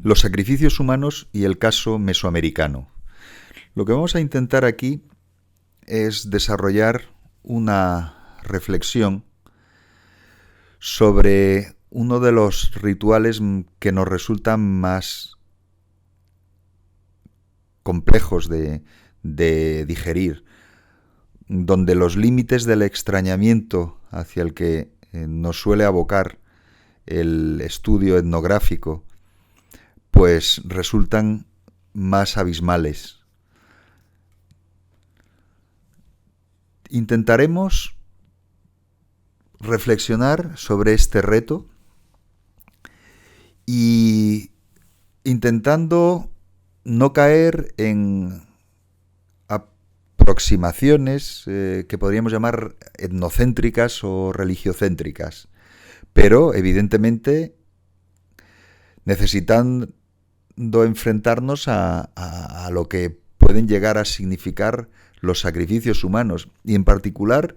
Los sacrificios humanos y el caso mesoamericano. Lo que vamos a intentar aquí es desarrollar una reflexión sobre uno de los rituales que nos resultan más complejos de digerir, donde los límites del extrañamiento hacia el que nos suele abocar el estudio etnográfico pues resultan más abismales. Intentaremos reflexionar sobre este reto y intentando no caer en aproximaciones que podríamos llamar etnocéntricas o religiocéntricas, pero evidentemente necesitando enfrentarnos a lo que pueden llegar a significar los sacrificios humanos, y en particular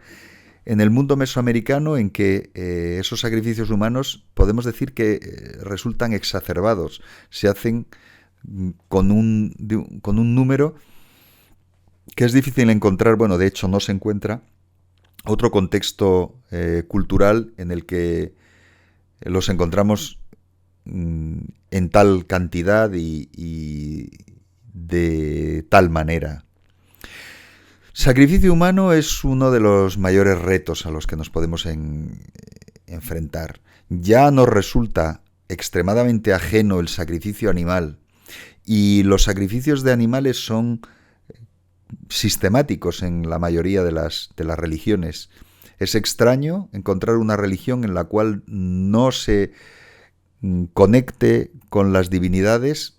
en el mundo mesoamericano, en que esos sacrificios humanos podemos decir que resultan exacerbados, se hacen con un número que es difícil encontrar, bueno, de hecho no se encuentra otro contexto cultural en el que los encontramos en tal cantidad y de tal manera. Sacrificio humano es uno de los mayores retos a los que nos podemos enfrentar. Ya nos resulta extremadamente ajeno el sacrificio animal, y los sacrificios de animales son sistemáticos en la mayoría de las religiones. Es extraño encontrar una religión en la cual no se conecte con las divinidades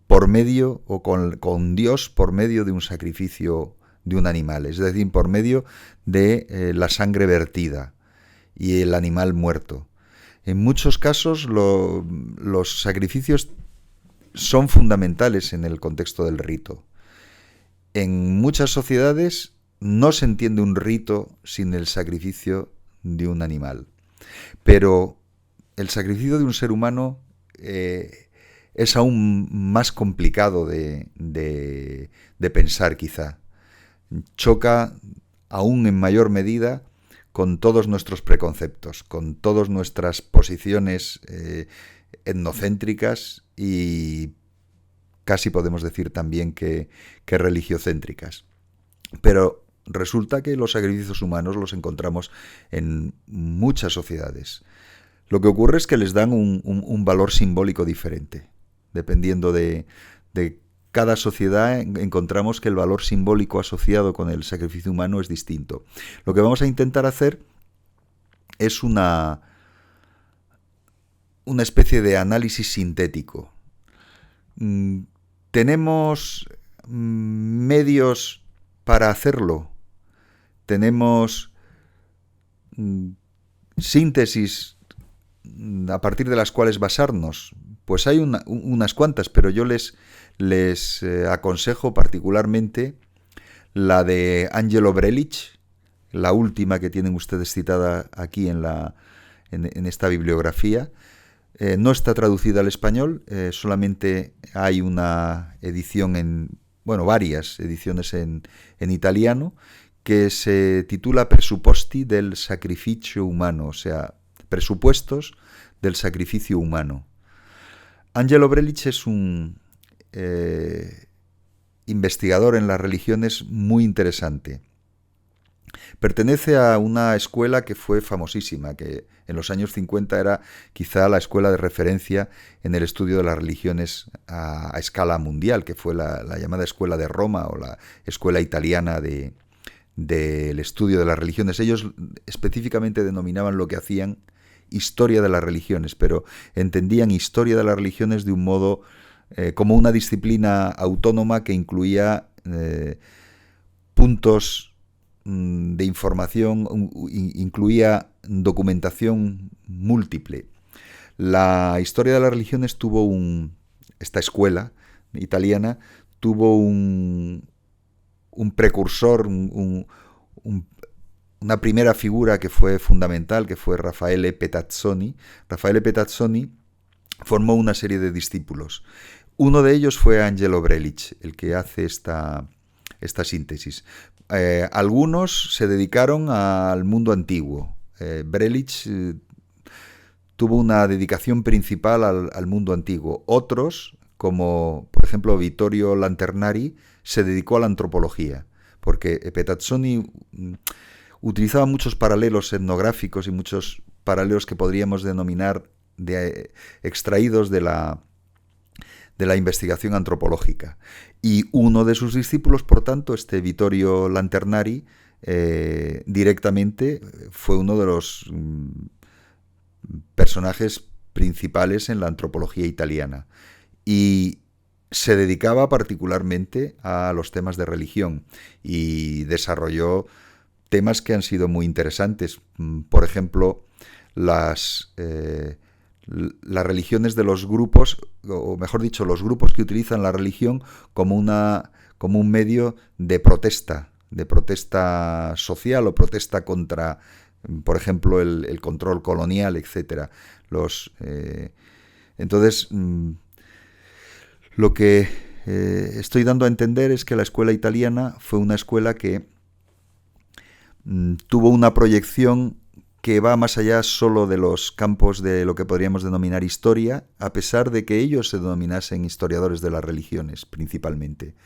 por medio o con Dios por medio de un sacrificio de un animal, es decir, por medio de la sangre vertida y el animal muerto. En muchos casos los sacrificios son fundamentales en el contexto del rito. En muchas sociedades no se entiende un rito sin el sacrificio de un animal, pero el sacrificio de un ser humano es aún más complicado de pensar, quizá. Choca aún en mayor medida con todos nuestros preconceptos, con todas nuestras posiciones etnocéntricas y casi podemos decir también que religiocéntricas. Pero resulta que los sacrificios humanos los encontramos en muchas sociedades. Lo que ocurre es que les dan un valor simbólico diferente. Dependiendo de cada sociedad, encontramos que el valor simbólico asociado con el sacrificio humano es distinto. Lo que vamos a intentar hacer es una especie de análisis sintético. ¿Tenemos medios para hacerlo? ¿Tenemos síntesis a partir de las cuales basarnos? Pues hay unas cuantas, pero yo les aconsejo particularmente la de Angelo Brelich, la última que tienen ustedes citada aquí en esta bibliografía. No está traducida al español, solamente hay una edición varias ediciones en italiano, que se titula Presupposti del sacrificio humano, o sea, presupuestos del sacrificio humano. Angelo Brelich es un investigador en las religiones muy interesante. Pertenece a una escuela que fue famosísima, que en los años 50 era quizá la escuela de referencia en el estudio de las religiones a escala mundial, que fue la llamada Escuela de Roma o la Escuela Italiana del estudio de las religiones. Ellos específicamente denominaban lo que hacían historia de las religiones, pero entendían historia de las religiones de un modo como una disciplina autónoma que incluía puntos de información, incluía documentación múltiple. La historia de las religiones esta escuela italiana tuvo un precursor, una primera figura que fue fundamental, que fue Raffaele Pettazzoni. Raffaele Pettazzoni formó una serie de discípulos. Uno de ellos fue Angelo Brelich, el que hace esta síntesis. Algunos se dedicaron al mundo antiguo. Brelich tuvo una dedicación principal al mundo antiguo. Otros, como por ejemplo Vittorio Lanternari, se dedicó a la antropología, porque Petazzoni utilizaba muchos paralelos etnográficos y muchos paralelos que podríamos denominar extraídos de la investigación antropológica. Y uno de sus discípulos, por tanto, Vittorio Lanternari, directamente fue uno de los personajes principales en la antropología italiana. Y se dedicaba particularmente a los temas de religión y desarrolló temas que han sido muy interesantes. Por ejemplo, las religiones de los grupos, o mejor dicho, los grupos que utilizan la religión como un medio de protesta social o protesta contra, por ejemplo, el control colonial, etc. Entonces, lo que estoy dando a entender es que la escuela italiana fue una escuela que tuvo una proyección que va más allá solo de los campos de lo que podríamos denominar historia, a pesar de que ellos se denominasen historiadores de las religiones, principalmente.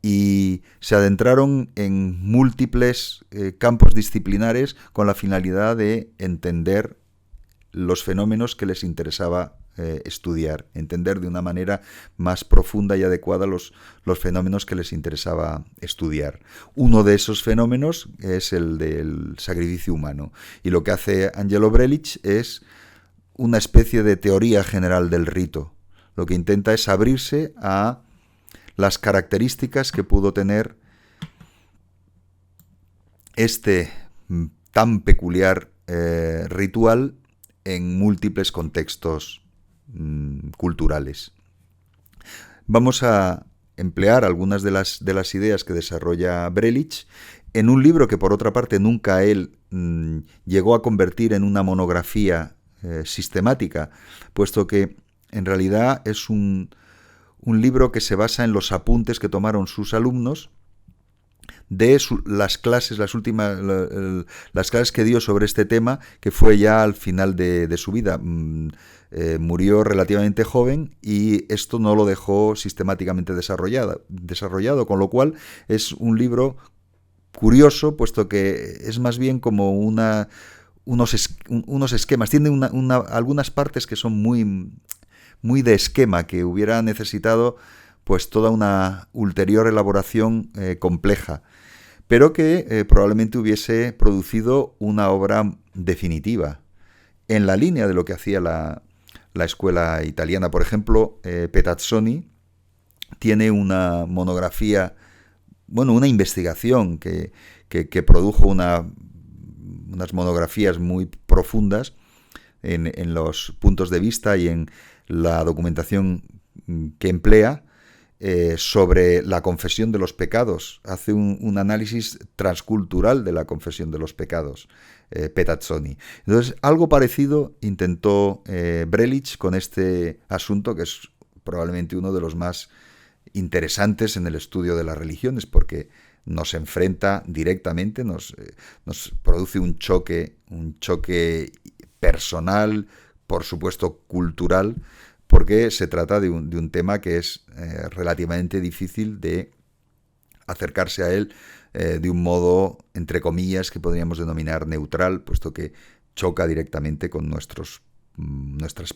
Y se adentraron en múltiples campos disciplinares con la finalidad de entender los fenómenos que les interesaba estudiar, entender de una manera más profunda y adecuada los fenómenos que les interesaba estudiar. Uno de esos fenómenos es el del sacrificio humano. Y lo que hace Angelo Brelich es una especie de teoría general del rito. Lo que intenta es abrirse a las características que pudo tener este tan peculiar ritual en múltiples contextos culturales. Vamos a emplear algunas de las ideas que desarrolla Brelich en un libro que, por otra parte, nunca él llegó a convertir en una monografía sistemática, puesto que en realidad es un libro que se basa en los apuntes que tomaron sus alumnos de las clases, las clases que dio sobre este tema, que fue ya al final de su vida. Murió relativamente joven y esto no lo dejó sistemáticamente desarrollado, con lo cual es un libro curioso, puesto que es más bien como unos esquemas. Tiene algunas partes que son muy de esquema, que hubiera necesitado pues toda una ulterior elaboración compleja, pero que probablemente hubiese producido una obra definitiva en la línea de lo que hacía la escuela italiana. Por ejemplo, Petazzoni tiene una monografía, una investigación que produjo unas monografías muy profundas en los puntos de vista y en la documentación que emplea sobre la confesión de los pecados. Hace un análisis transcultural de la confesión de los pecados, Petazzoni. Entonces, algo parecido intentó Brelich con este asunto, que es probablemente uno de los más interesantes en el estudio de las religiones, porque nos enfrenta directamente, nos produce un choque personal, por supuesto cultural, porque se trata de un tema que es relativamente difícil de acercarse a él de un modo, entre comillas, que podríamos denominar neutral, puesto que choca directamente con nuestras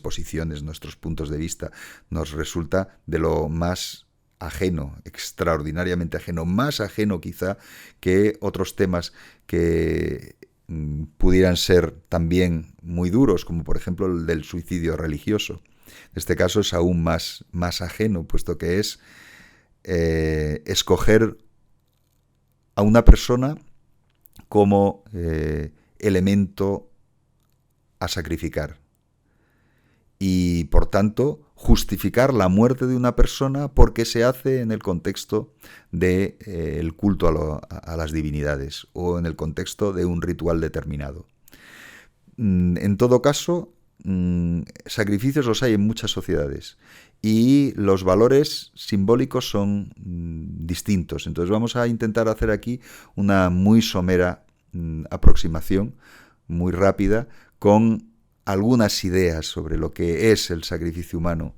posiciones, nuestros puntos de vista. Nos resulta de lo más ajeno, extraordinariamente ajeno, más ajeno quizá que otros temas que pudieran ser también muy duros, como por ejemplo el del suicidio religioso. En este caso es aún más ajeno, puesto que es escoger a una persona como elemento a sacrificar y, por tanto, justificar la muerte de una persona porque se hace en el contexto del culto a las divinidades o en el contexto de un ritual determinado. En todo caso, sacrificios los hay en muchas sociedades y los valores simbólicos son distintos. Entonces vamos a intentar hacer aquí una muy somera aproximación, muy rápida, con algunas ideas sobre lo que es el sacrificio humano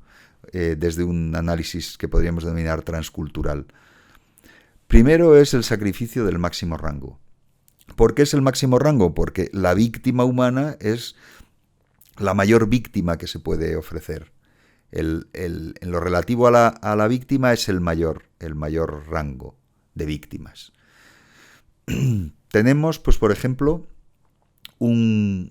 desde un análisis que podríamos denominar transcultural. Primero es el sacrificio del máximo rango. ¿Por qué es el máximo rango? Porque la víctima humana es la mayor víctima que se puede ofrecer. En lo relativo a la víctima es el mayor rango de víctimas. Tenemos, pues por ejemplo, un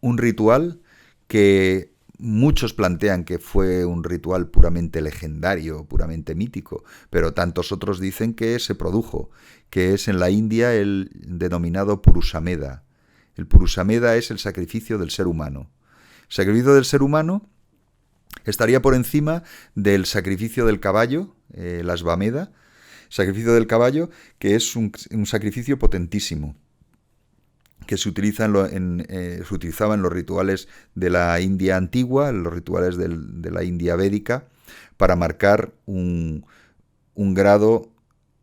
ritual que muchos plantean que fue un ritual puramente legendario, puramente mítico, pero tantos otros dicen que se produjo, que es en la India el denominado Purusameda. El Purusameda es el sacrificio del ser humano. El sacrificio del ser humano estaría por encima del sacrificio del caballo, la Svameda, sacrificio del caballo, que es un sacrificio potentísimo, que se utilizaba en los rituales de la India antigua, en los rituales de la India védica, para marcar un grado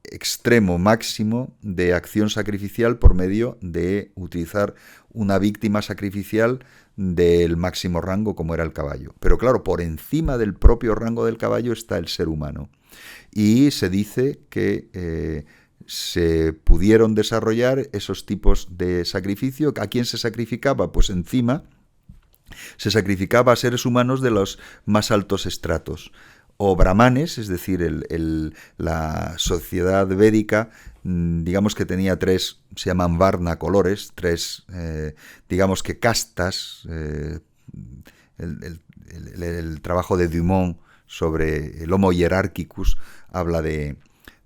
extremo, máximo, de acción sacrificial por medio de utilizar una víctima sacrificial del máximo rango como era el caballo. Pero claro, por encima del propio rango del caballo está el ser humano. Y se dice que se pudieron desarrollar esos tipos de sacrificio. ¿A quién se sacrificaba? Pues encima se sacrificaba a seres humanos de los más altos estratos, o brahmanes, es decir, la sociedad védica, digamos que tenía tres, se llaman varna, colores, tres, digamos que castas. El trabajo de Dumont sobre el Homo hierarchicus habla de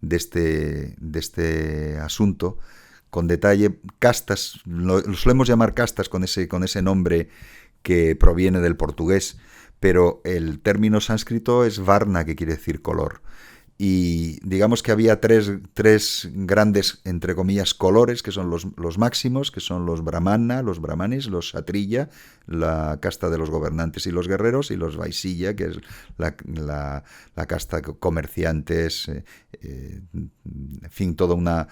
este asunto con detalle. Castas, lo solemos llamar castas con ese nombre que proviene del portugués, pero el término sánscrito es varna, que quiere decir color. Y digamos que había tres grandes, entre comillas, colores, que son los máximos, que son los brahmana, los brahmanes, los kshatriya, la casta de los gobernantes y los guerreros, y los vaisya, que es la casta de comerciantes, en fin, toda una...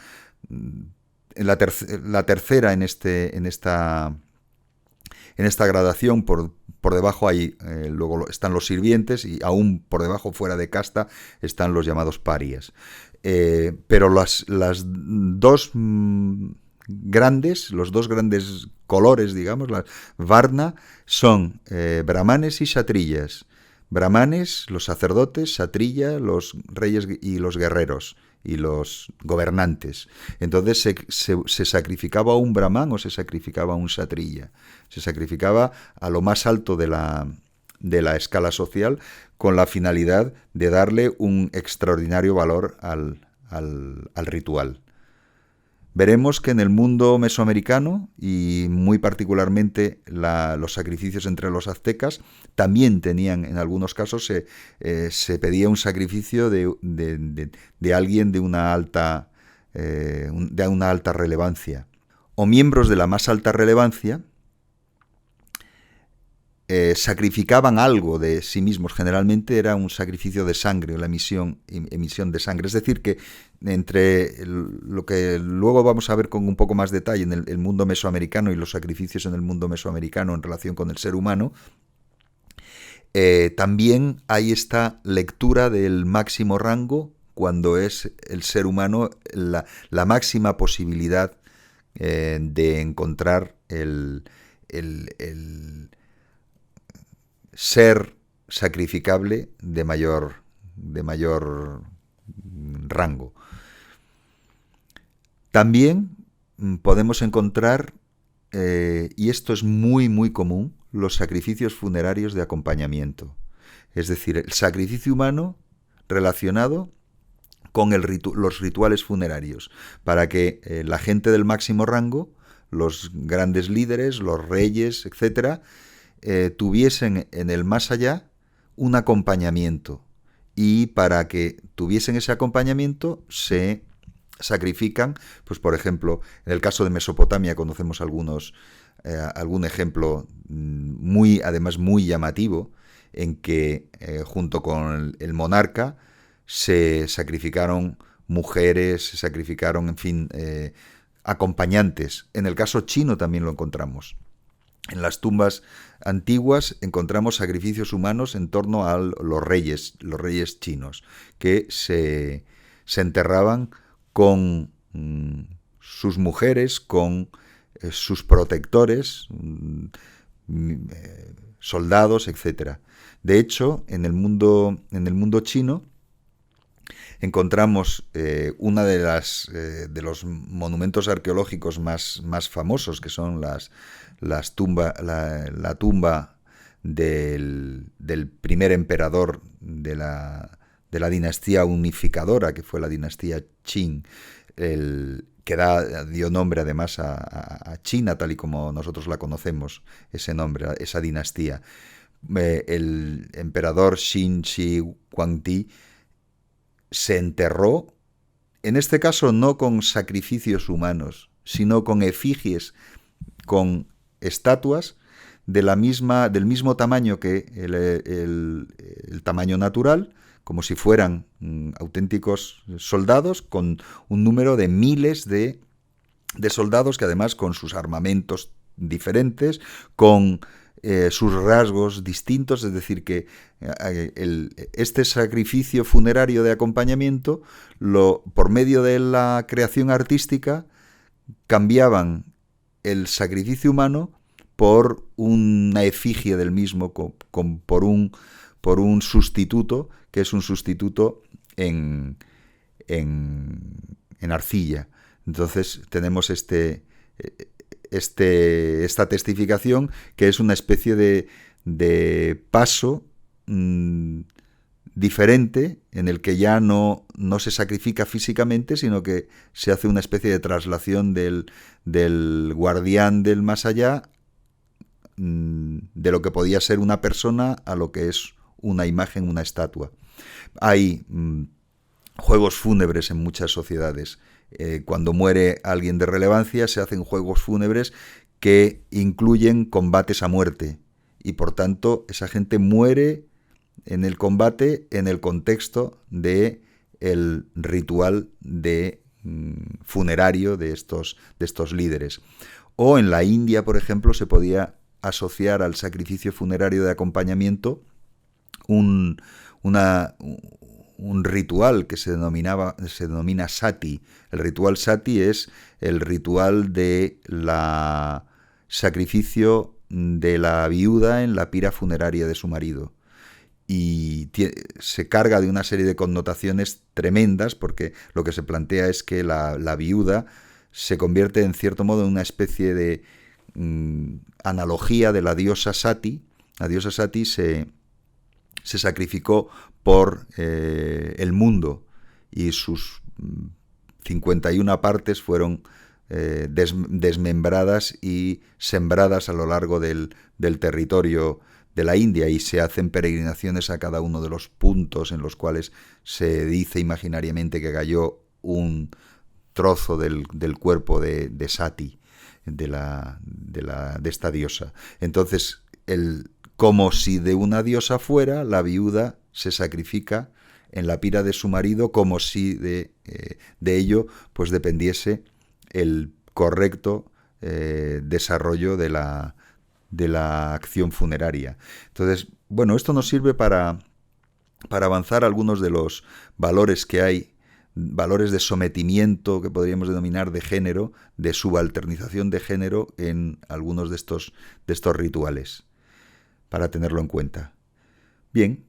La tercera en esta gradación, por debajo hay, luego están los sirvientes, y aún por debajo, fuera de casta, están los llamados parias. Pero los dos grandes colores, digamos, la varna, son brahmanes y kshatriyas. Brahmanes, los sacerdotes; kshatriya, los reyes y los guerreros y los gobernantes. Entonces se sacrificaba a un brahman o se sacrificaba a un kshatriya. Se sacrificaba a lo más alto de la escala social, con la finalidad de darle un extraordinario valor al ritual. Veremos que en el mundo mesoamericano, y muy particularmente los sacrificios entre los aztecas, también tenían, en algunos casos, se pedía un sacrificio de alguien de una alta relevancia, o miembros de la más alta relevancia. Sacrificaban algo de sí mismos. Generalmente era un sacrificio de sangre, o la emisión de sangre. Es decir, que entre lo que luego vamos a ver con un poco más detalle en el mundo mesoamericano y los sacrificios en el mundo mesoamericano en relación con el ser humano, también hay esta lectura del máximo rango, cuando es el ser humano la máxima posibilidad de encontrar el ser sacrificable de mayor rango. También podemos encontrar, y esto es muy muy común, los sacrificios funerarios de acompañamiento. Es decir, el sacrificio humano relacionado con los rituales funerarios, para que la gente del máximo rango, los grandes líderes, los reyes, etcétera, tuviesen en el más allá un acompañamiento, y para que tuviesen ese acompañamiento se sacrifican, pues por ejemplo, en el caso de Mesopotamia conocemos algunos algún ejemplo además muy llamativo, en que junto con el monarca se sacrificaron mujeres, se sacrificaron, en fin, acompañantes. En el caso chino también lo encontramos. En las tumbas antiguas encontramos sacrificios humanos en torno a los reyes chinos, que se enterraban con sus mujeres, con sus protectores, soldados, etc. De hecho, en el mundo chino encontramos una de los monumentos arqueológicos más famosos, que son la tumba del primer emperador de la dinastía unificadora, que fue la dinastía Qin, que dio nombre además a China, tal y como nosotros la conocemos, ese nombre, esa dinastía. El emperador Qin Shi Huangdi se enterró, en este caso no con sacrificios humanos, sino con efigies, con estatuas del mismo tamaño que el tamaño natural, como si fueran auténticos soldados, con un número de miles de soldados que además con sus armamentos diferentes, con sus rasgos distintos, es decir, que este sacrificio funerario de acompañamiento, por medio de la creación artística, cambiaban el sacrificio humano por una efigie del mismo, por un sustituto, que es un sustituto en arcilla. Entonces tenemos esta testificación, que es una especie de paso diferente, en el que ya no se sacrifica físicamente, sino que se hace una especie de traslación del guardián del más allá, de lo que podía ser una persona a lo que es una imagen, una estatua. Hay juegos fúnebres en muchas sociedades. Cuando muere alguien de relevancia, se hacen juegos fúnebres que incluyen combates a muerte, y por tanto esa gente muere en el combate en el contexto de el ritual funerario de estos líderes. O en la India, por ejemplo, se podía asociar al sacrificio funerario de acompañamiento un ritual que se denomina sati. El ritual sati es el ritual de la sacrificio de la viuda en la pira funeraria de su marido. Y se carga de una serie de connotaciones tremendas, porque lo que se plantea es que la viuda se convierte en cierto modo en una especie de analogía de la diosa Sati. La diosa Sati se sacrificó por el mundo, y sus 51 partes fueron desmembradas y sembradas a lo largo del territorio de la India, y se hacen peregrinaciones a cada uno de los puntos en los cuales se dice imaginariamente que cayó un trozo del cuerpo de Sati, de esta diosa. Entonces, como si de una diosa fuera, la viuda se sacrifica en la pira de su marido, como si de ello pues dependiese el correcto desarrollo de la acción funeraria. Entonces, bueno, esto nos sirve para avanzar algunos de los valores que hay, valores de sometimiento que podríamos denominar de género, de subalternización de género en algunos de estos rituales, para tenerlo en cuenta. Bien,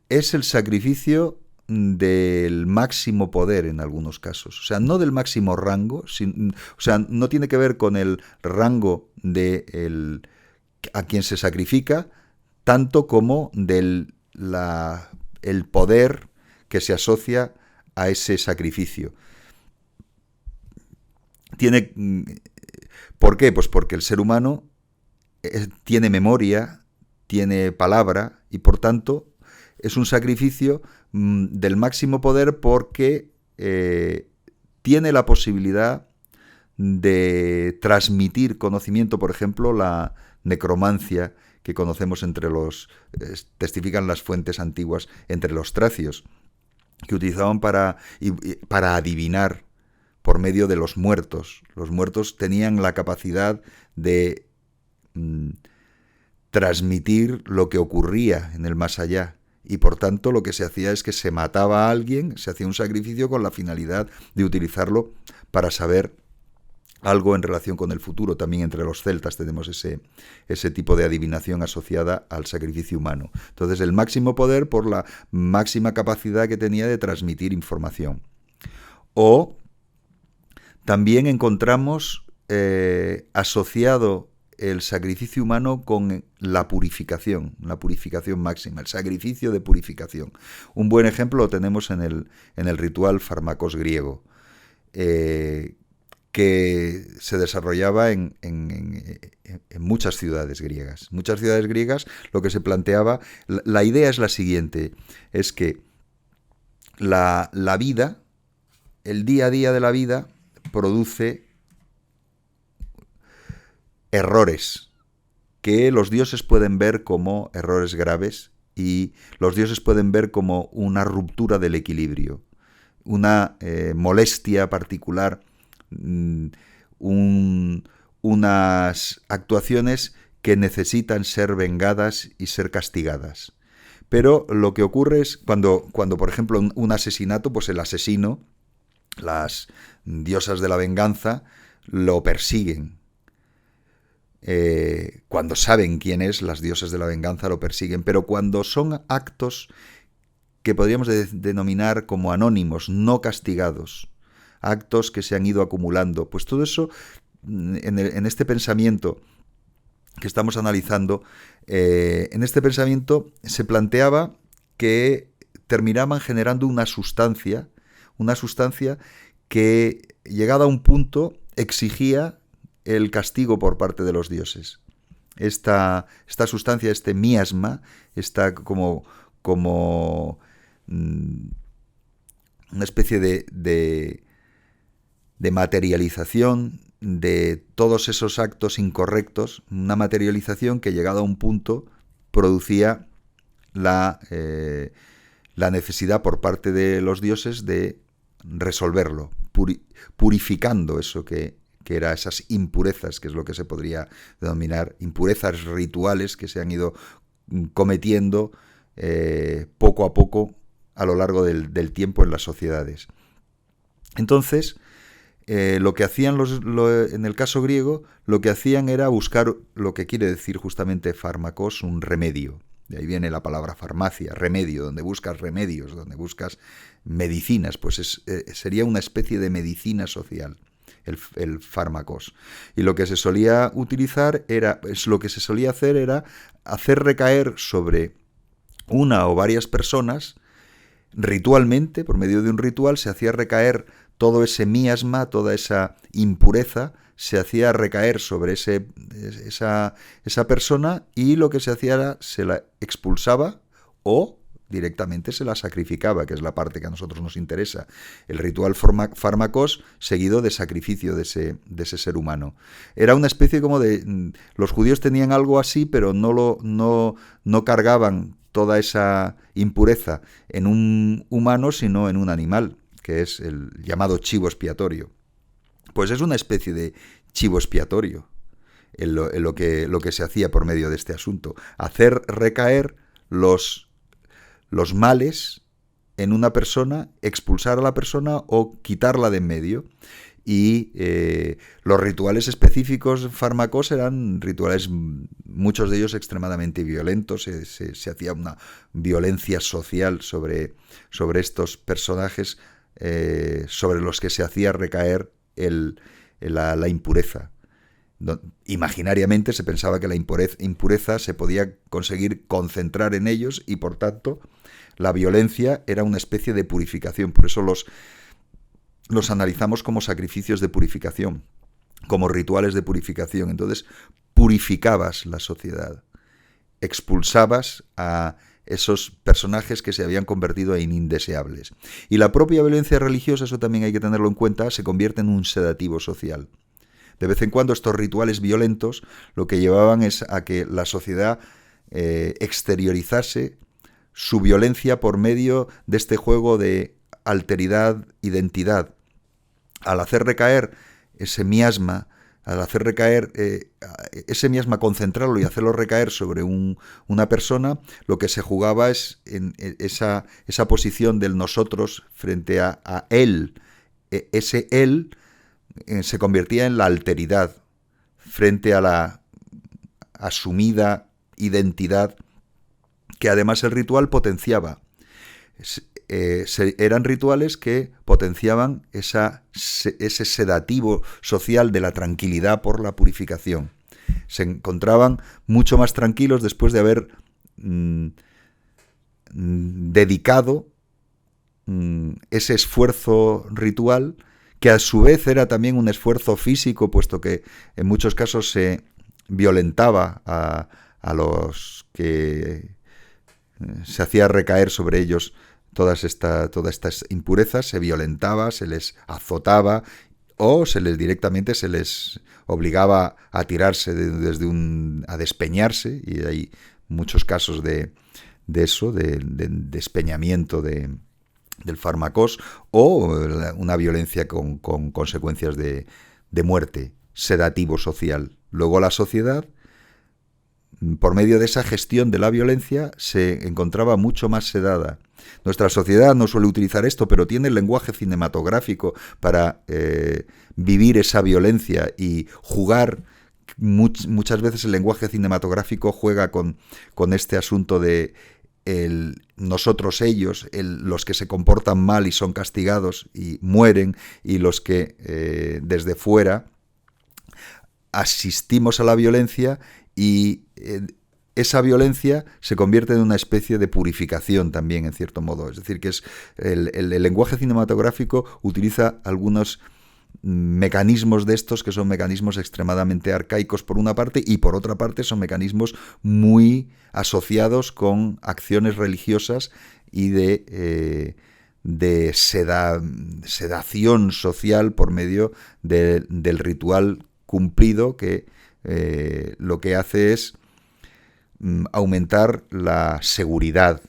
es el sacrificio del máximo poder en algunos casos, o sea, no del máximo rango, o sea, no tiene que ver con el rango a quien se sacrifica, tanto como del el poder que se asocia a ese sacrificio. ¿Por qué? Pues porque el ser humano tiene memoria, tiene palabra, y por tanto es un sacrificio del máximo poder, porque tiene la posibilidad de transmitir conocimiento, por ejemplo, la necromancia que conocemos testifican las fuentes antiguas entre los tracios, que utilizaban para adivinar por medio de los muertos. Los muertos tenían la capacidad de transmitir lo que ocurría en el más allá. Y por tanto lo que se hacía es que se mataba a alguien, se hacía un sacrificio con la finalidad de utilizarlo para saber algo en relación con el futuro. También entre los celtas tenemos ese tipo de adivinación asociada al sacrificio humano. Entonces el máximo poder por la máxima capacidad que tenía de transmitir información. O también encontramos asociado el sacrificio humano con la purificación máxima, el sacrificio de purificación. Un buen ejemplo lo tenemos en el ritual fármacos griego, que se desarrollaba en muchas ciudades griegas. Muchas ciudades griegas lo que se planteaba, la idea es la siguiente, es que la vida, el día a día de la vida, produce errores que los dioses pueden ver como errores graves y los dioses pueden ver como una ruptura del equilibrio, una molestia particular, unas actuaciones que necesitan ser vengadas y ser castigadas. Pero lo que ocurre es cuando por ejemplo, un asesinato, pues el asesino, las diosas de la venganza, lo persiguen. Cuando saben quién es, las diosas de la venganza lo persiguen. Pero cuando son actos que podríamos denominar como anónimos, no castigados, actos que se han ido acumulando, pues todo eso, en este pensamiento que estamos analizando, en este pensamiento se planteaba que terminaban generando una sustancia que, llegada a un punto, exigía el castigo por parte de los dioses. Esta sustancia, este miasma, está como una especie de materialización de todos esos actos incorrectos, una materialización que, llegado a un punto, producía la necesidad por parte de los dioses de resolverlo, purificando eso que era esas impurezas, que es lo que se podría denominar impurezas rituales que se han ido cometiendo poco a poco a lo largo del tiempo en las sociedades. Entonces, lo que hacían en el caso griego, lo que hacían era buscar lo que quiere decir justamente fármacos, un remedio. De ahí viene la palabra farmacia, remedio, donde buscas remedios, donde buscas medicinas, pues sería una especie de medicina social, el fármacos. Y lo que se solía utilizar era hacer recaer sobre una o varias personas, ritualmente, por medio de un ritual, se hacía recaer todo ese miasma, toda esa impureza, se hacía recaer sobre esa persona, y lo que se hacía era se la expulsaba o directamente se la sacrificaba, que es la parte que a nosotros nos interesa. El ritual fármacos seguido de sacrificio de ese ser humano. Era una especie como de... Los judíos tenían algo así, pero no cargaban toda esa impureza en un humano, sino en un animal, que es el llamado chivo expiatorio. Pues es una especie de chivo expiatorio en lo que se hacía por medio de este asunto. Hacer recaer los males en una persona, expulsar a la persona o quitarla de en medio. Y los rituales específicos fármacos eran rituales, muchos de ellos extremadamente violentos. Se hacía una violencia social sobre estos personajes, sobre los que se hacía recaer la impureza. Imaginariamente se pensaba que la impureza se podía conseguir concentrar en ellos, y por tanto la violencia era una especie de purificación. Por eso los analizamos como sacrificios de purificación, como rituales de purificación. Entonces purificabas la sociedad, expulsabas a esos personajes que se habían convertido en indeseables. Y la propia violencia religiosa, eso también hay que tenerlo en cuenta, se convierte en un sedativo social. De vez en cuando estos rituales violentos lo que llevaban es a que la sociedad exteriorizase su violencia por medio de este juego de alteridad, identidad. Al hacer recaer ese miasma, al hacer recaer ese miasma, concentrarlo y hacerlo recaer sobre una persona, lo que se jugaba es en esa posición del nosotros frente a él. Ese él se convertía en la alteridad frente a la asumida identidad que además el ritual potenciaba. Eran rituales que potenciaban ese sedativo social de la tranquilidad por la purificación. Se encontraban mucho más tranquilos después de haber dedicado ese esfuerzo ritual, que a su vez era también un esfuerzo físico, puesto que en muchos casos se violentaba a los que se hacía recaer sobre ellos todas estas impurezas, se violentaba, se les azotaba o directamente se les obligaba a tirarse a despeñarse, y hay muchos casos de eso, de despeñamiento del fármacos, o una violencia con consecuencias de muerte, sedativo social. Luego la sociedad, por medio de esa gestión de la violencia, se encontraba mucho más sedada. Nuestra sociedad no suele utilizar esto, pero tiene el lenguaje cinematográfico para vivir esa violencia y jugar. Muchas veces el lenguaje cinematográfico juega con este asunto de nosotros, ellos, los que se comportan mal y son castigados y mueren, y los que desde fuera asistimos a la violencia, y esa violencia se convierte en una especie de purificación también, en cierto modo. Es decir, que es el lenguaje cinematográfico utiliza algunos mecanismos de estos que son mecanismos extremadamente arcaicos por una parte, y por otra parte son mecanismos muy asociados con acciones religiosas y de sedación social por medio del ritual cumplido, que lo que hace es aumentar la seguridad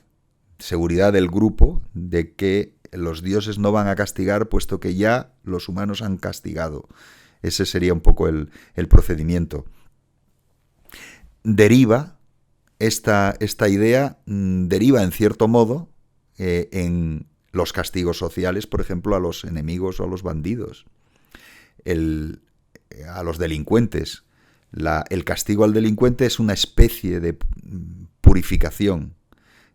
del grupo, de que los dioses no van a castigar, puesto que ya los humanos han castigado. Ese sería un poco el procedimiento. Esta idea deriva en cierto modo en los castigos sociales, por ejemplo, a los enemigos o a los bandidos, a los delincuentes. El castigo al delincuente es una especie de purificación,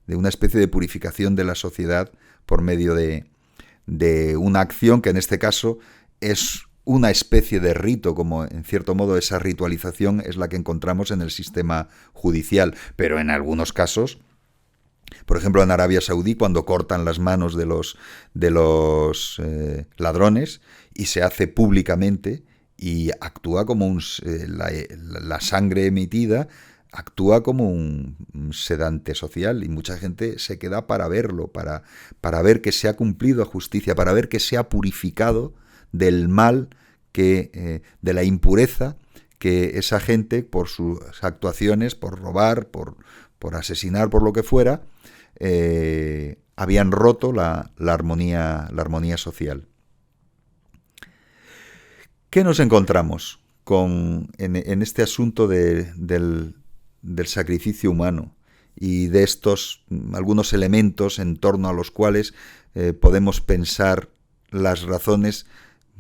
de la sociedad por medio de una acción que en este caso es una especie de rito, como en cierto modo esa ritualización es la que encontramos en el sistema judicial. Pero en algunos casos, por ejemplo en Arabia Saudí, cuando cortan las manos de los ladrones y se hace públicamente, y actúa como la sangre emitida actúa como un sedante social, y mucha gente se queda para verlo, para ver que se ha cumplido a justicia, para ver que se ha purificado del mal, de la impureza que esa gente, por sus actuaciones, por robar, por asesinar, por lo que fuera, habían roto la armonía social. ¿Qué nos encontramos en este asunto del sacrificio humano y de estos algunos elementos en torno a los cuales podemos pensar las razones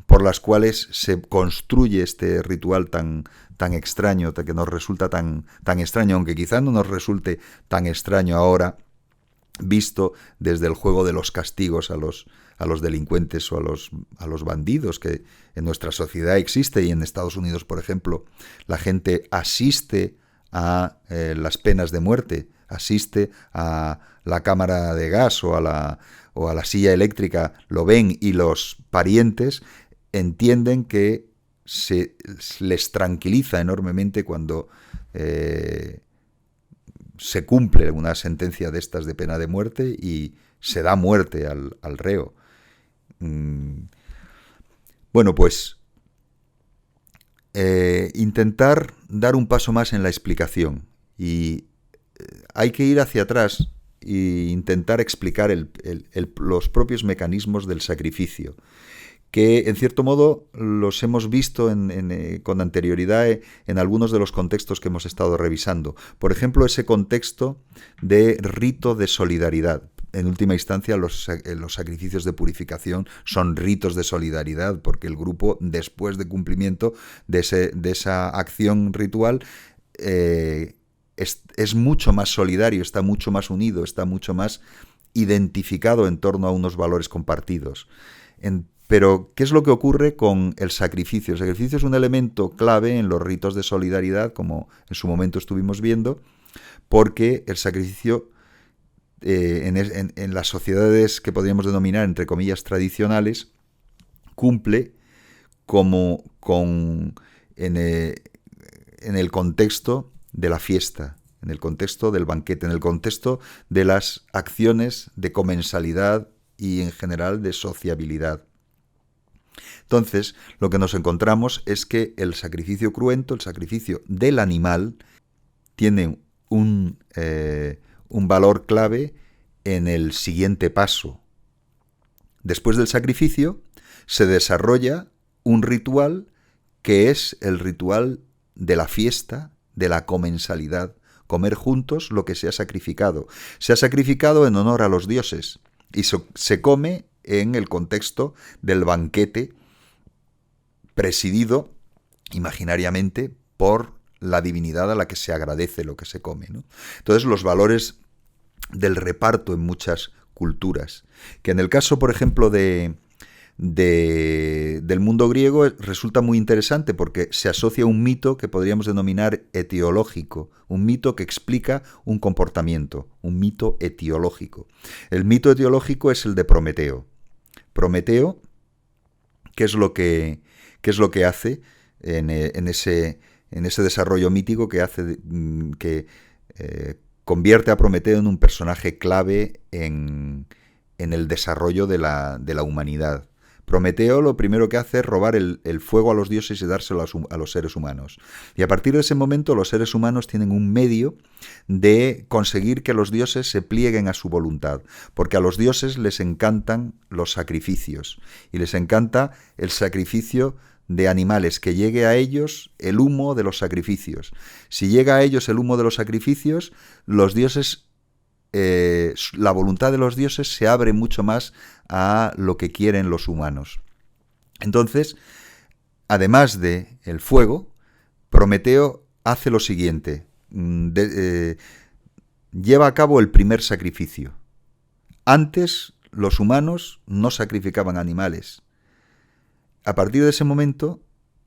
por las cuales se construye este ritual tan extraño, que nos resulta tan extraño, aunque quizá no nos resulte tan extraño ahora, visto desde el juego de los castigos a los delincuentes o a los bandidos, que en nuestra sociedad existe, y en Estados Unidos, por ejemplo, la gente asiste a las penas de muerte, asiste a la cámara de gas o a la silla eléctrica, lo ven, y los parientes entienden que se les tranquiliza enormemente cuando se cumple una sentencia de estas de pena de muerte y se da muerte al reo. Bueno, pues intentar dar un paso más en la explicación. Y hay que ir hacia atrás e intentar explicar los propios mecanismos del sacrificio, que en cierto modo los hemos visto con anterioridad en algunos de los contextos que hemos estado revisando. Por ejemplo, ese contexto de rito de solidaridad. En última instancia, los sacrificios de purificación son ritos de solidaridad, porque el grupo, después de cumplimiento de esa acción ritual, es mucho más solidario, está mucho más unido, está mucho más identificado en torno a unos valores compartidos. Pero, ¿qué es lo que ocurre con el sacrificio? El sacrificio es un elemento clave en los ritos de solidaridad, como en su momento estuvimos viendo, porque el sacrificio en las sociedades que podríamos denominar, entre comillas, tradicionales, cumple en el contexto de la fiesta, en el contexto del banquete, en el contexto de las acciones de comensalidad y en general de sociabilidad. Entonces, lo que nos encontramos es que el sacrificio cruento, el sacrificio del animal, tiene un valor clave en el siguiente paso. Después del sacrificio se desarrolla un ritual que es el ritual de la fiesta, de la comensalidad, comer juntos lo que se ha sacrificado. Se ha sacrificado en honor a los dioses y se come en el contexto del banquete presidido imaginariamente por la divinidad a la que se agradece lo que se come, ¿no? Entonces, los valores del reparto en muchas culturas, que en el caso, por ejemplo, del mundo griego resulta muy interesante porque se asocia a un mito que podríamos denominar etiológico, un mito que explica un comportamiento, un mito etiológico. El mito etiológico es el de Prometeo. Prometeo, ¿qué es lo que hace en ese desarrollo mítico que hace que convierte a Prometeo en un personaje clave en el desarrollo de la humanidad? Prometeo lo primero que hace es robar el fuego a los dioses y dárselo a los seres humanos. Y a partir de ese momento los seres humanos tienen un medio de conseguir que los dioses se plieguen a su voluntad, porque a los dioses les encantan los sacrificios y les encanta el sacrificio de animales, que llegue a ellos el humo de los sacrificios. Si llega a ellos el humo de los sacrificios, los dioses, la voluntad de los dioses se abre mucho más a lo que quieren los humanos. Entonces, además de el fuego, Prometeo hace lo siguiente: lleva a cabo el primer sacrificio. Antes, los humanos no sacrificaban animales. A partir de ese momento,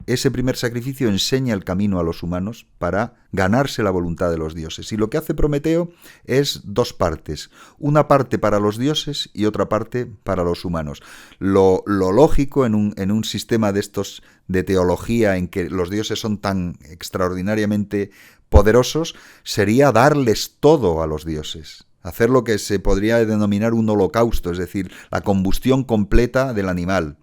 ese primer sacrificio enseña el camino a los humanos para ganarse la voluntad de los dioses. Y lo que hace Prometeo es dos partes. Una parte para los dioses y otra parte para los humanos. Lo lógico en un sistema de estos de teología en que los dioses son tan extraordinariamente poderosos sería darles todo a los dioses. Hacer lo que se podría denominar un holocausto, es decir, la combustión completa del animal.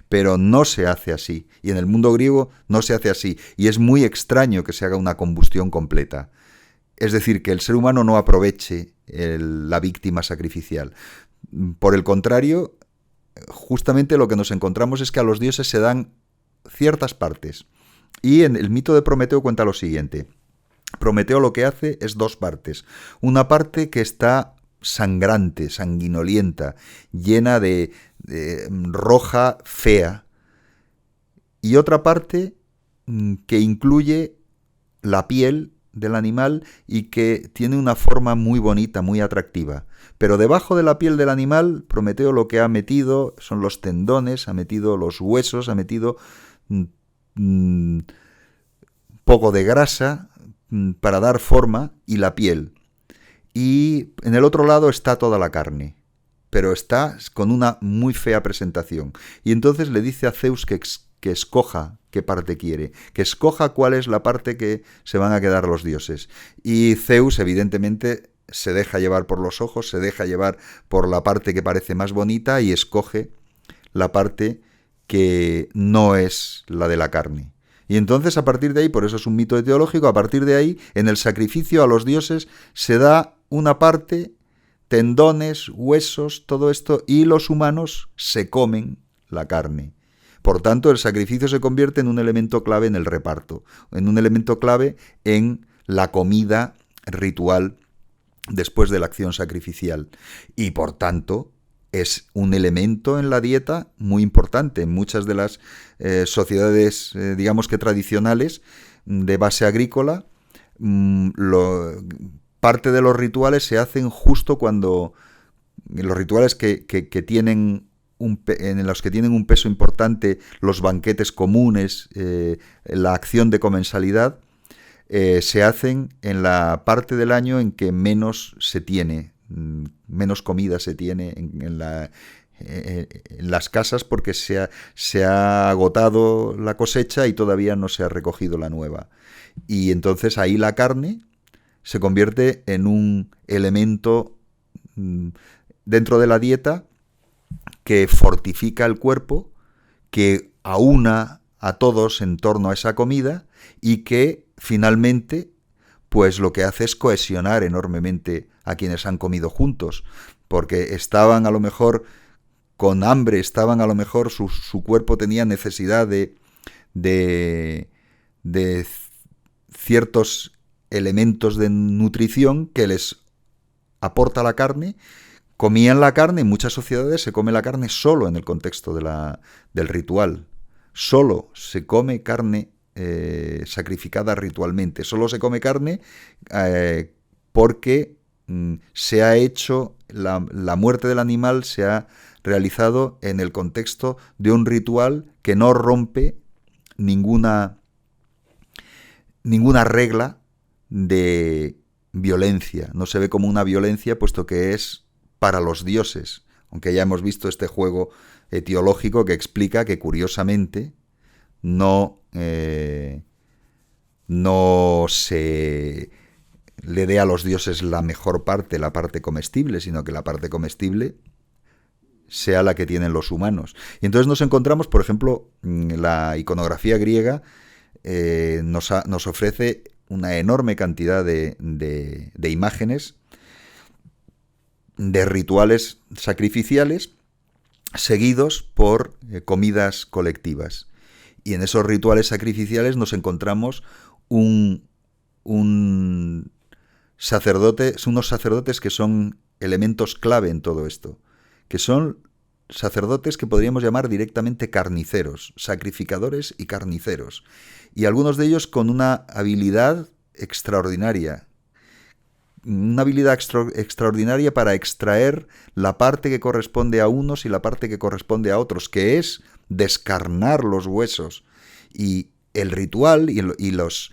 Pero no se hace así, y en el mundo griego no se hace así, y es muy extraño que se haga una combustión completa. Es decir, que el ser humano no aproveche la víctima sacrificial. Por el contrario, justamente lo que nos encontramos es que a los dioses se dan ciertas partes. Y en el mito de Prometeo cuenta lo siguiente: Prometeo lo que hace es dos partes. Una parte que está sangrante, sanguinolienta, llena de roja fea, y otra parte que incluye la piel del animal y que tiene una forma muy bonita, muy atractiva. Pero debajo de la piel del animal, Prometeo lo que ha metido son los tendones, ha metido los huesos, ha metido poco de grasa para dar forma, y la piel. Y en el otro lado está toda la carne, pero está con una muy fea presentación. Y entonces le dice a Zeus que escoja qué parte quiere, que escoja cuál es la parte que se van a quedar los dioses. Y Zeus, evidentemente, se deja llevar por los ojos, se deja llevar por la parte que parece más bonita y escoge la parte que no es la de la carne. Y entonces, a partir de ahí, por eso es un mito teológico, a partir de ahí, en el sacrificio a los dioses se da una parte, tendones, huesos, todo esto, y los humanos se comen la carne. Por tanto, el sacrificio se convierte en un elemento clave en el reparto, en un elemento clave en la comida ritual después de la acción sacrificial. Y por tanto, es un elemento en la dieta muy importante. En muchas de las sociedades, digamos que tradicionales, de base agrícola, parte de los rituales se hacen justo cuando los rituales que tienen en los que tienen un peso importante, los banquetes comunes, la acción de comensalidad, se hacen en la parte del año en que menos se tiene, menos comida se tiene en las casas, porque se ha agotado la cosecha y todavía no se ha recogido la nueva. Y entonces ahí la carne se convierte en un elemento dentro de la dieta que fortifica el cuerpo, que aúna a todos en torno a esa comida y que finalmente pues lo que hace es cohesionar enormemente a quienes han comido juntos, porque estaban a lo mejor con hambre, estaban a lo mejor su cuerpo tenía necesidad de ciertos elementos de nutrición que les aporta la carne. Comían la carne, en muchas sociedades se come la carne solo en el contexto del ritual. Solo se come carne sacrificada ritualmente. Solo se come carne porque se ha hecho, la muerte del animal se ha realizado en el contexto de un ritual que no rompe ninguna regla de violencia. No se ve como una violencia, puesto que es para los dioses, aunque ya hemos visto este juego etiológico que explica que curiosamente no se le dé a los dioses la mejor parte, la parte comestible, sino que la parte comestible sea la que tienen los humanos. Y entonces nos encontramos, por ejemplo, la iconografía griega nos ofrece una enorme cantidad de imágenes de rituales sacrificiales seguidos por comidas colectivas. Y en esos rituales sacrificiales nos encontramos unos sacerdotes que son elementos clave en todo esto, que son sacerdotes que podríamos llamar directamente carniceros, sacrificadores y carniceros, y algunos de ellos con una habilidad extraordinaria, extraordinaria para extraer la parte que corresponde a unos y la parte que corresponde a otros, que es descarnar los huesos. Y el ritual y los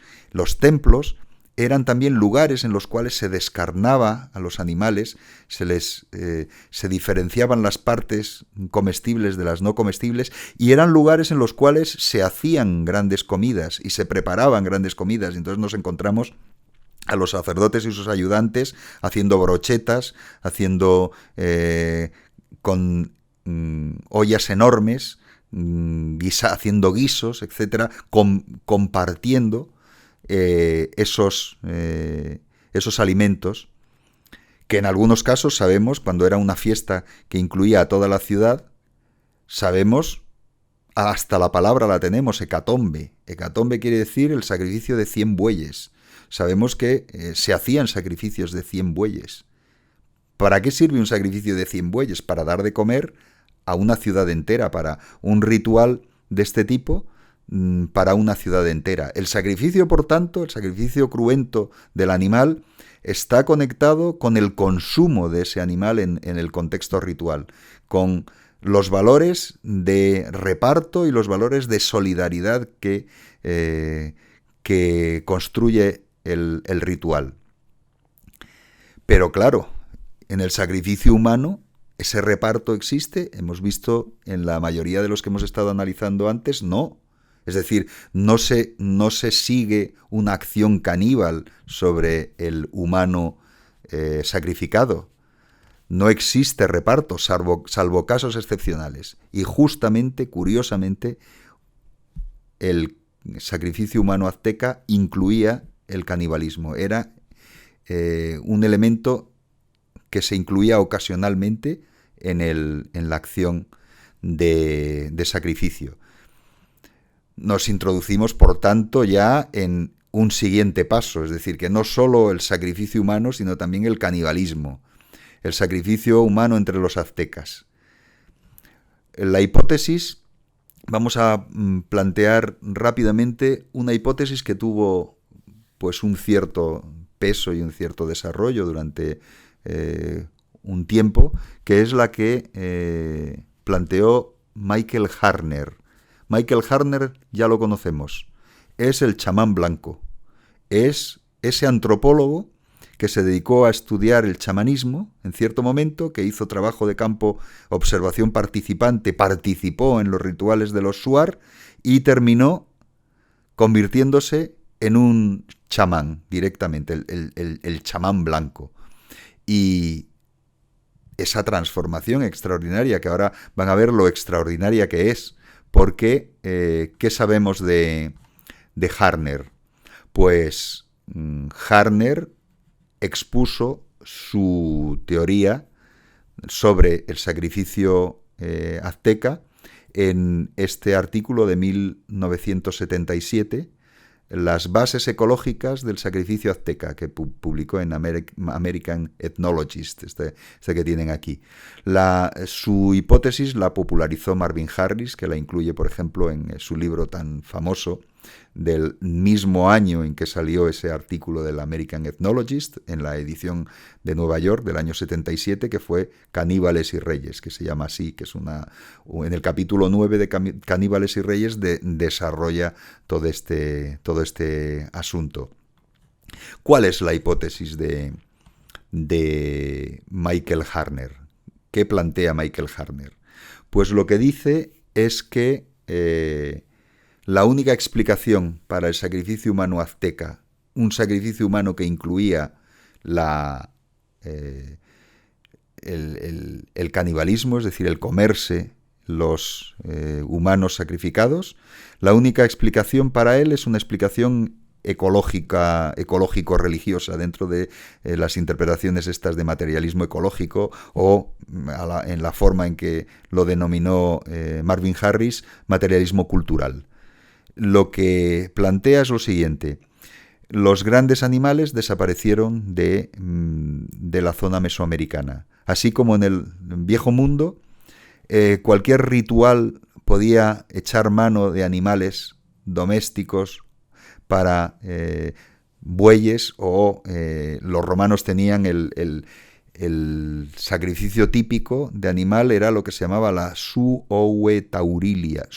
templos eran también lugares en los cuales se descarnaba a los animales, se diferenciaban las partes comestibles de las no comestibles, y eran lugares en los cuales se hacían grandes comidas y se preparaban grandes comidas. Entonces nos encontramos a los sacerdotes y sus ayudantes haciendo brochetas, haciendo con ollas enormes, haciendo guisos, etcétera, compartiendo esos alimentos, que en algunos casos sabemos, cuando era una fiesta que incluía a toda la ciudad, sabemos, hasta la palabra la tenemos, hecatombe. Hecatombe quiere decir el sacrificio de 100 bueyes. Sabemos que se hacían sacrificios de 100 bueyes. ¿Para qué sirve un sacrificio de 100 bueyes? Para dar de comer a una ciudad entera, para un ritual de este tipo, para una ciudad entera. El sacrificio, por tanto, el sacrificio cruento del animal, está conectado con el consumo de ese animal en el contexto ritual, con los valores de reparto y los valores de solidaridad que construye el ritual. Pero claro, en el sacrificio humano ese reparto existe. Hemos visto en la mayoría de los que hemos estado analizando antes, no. Es decir, no se sigue una acción caníbal sobre el humano sacrificado. No existe reparto, salvo casos excepcionales. Y justamente, curiosamente, el sacrificio humano azteca incluía el canibalismo. Era un elemento que se incluía ocasionalmente en la acción de sacrificio. Nos introducimos, por tanto, ya en un siguiente paso, es decir, que no solo el sacrificio humano, sino también el canibalismo, el sacrificio humano entre los aztecas. La hipótesis, vamos a plantear rápidamente una hipótesis que tuvo pues un cierto peso y un cierto desarrollo durante un tiempo, que es la que planteó Michael Harner. Michael Harner ya lo conocemos, es el chamán blanco, es ese antropólogo que se dedicó a estudiar el chamanismo en cierto momento, que hizo trabajo de campo, observación participante, participó en los rituales de los shuar y terminó convirtiéndose en un chamán directamente, el chamán blanco. Y esa transformación extraordinaria, que ahora van a ver lo extraordinaria que es, porque ¿qué sabemos de Harner? Pues Harner expuso su teoría sobre el sacrificio azteca en este artículo de 1977, Las bases ecológicas del sacrificio azteca, que publicó en American Ethnologist, este que tienen aquí. Su hipótesis la popularizó Marvin Harris, que la incluye, por ejemplo, en su libro tan famoso del mismo año en que salió ese artículo del American Ethnologist, en la edición de Nueva York del año 77, que fue Caníbales y Reyes, que se llama así, que es en el capítulo 9 de Caníbales y Reyes desarrolla todo este asunto. ¿Cuál es la hipótesis de Michael Harner? ¿Qué plantea Michael Harner? Pues lo que dice es que la única explicación para el sacrificio humano azteca, un sacrificio humano que incluía el canibalismo, es decir, el comerse los humanos sacrificados, la única explicación para él es una explicación ecológico-religiosa dentro de las interpretaciones estas de materialismo ecológico o en la forma en que lo denominó Marvin Harris, materialismo cultural. Lo que plantea es lo siguiente: los grandes animales desaparecieron de la zona mesoamericana, así como en el viejo mundo cualquier ritual podía echar mano de animales domésticos para bueyes, o los romanos tenían el sacrificio típico de animal, era lo que se llamaba la suohuetaurilia,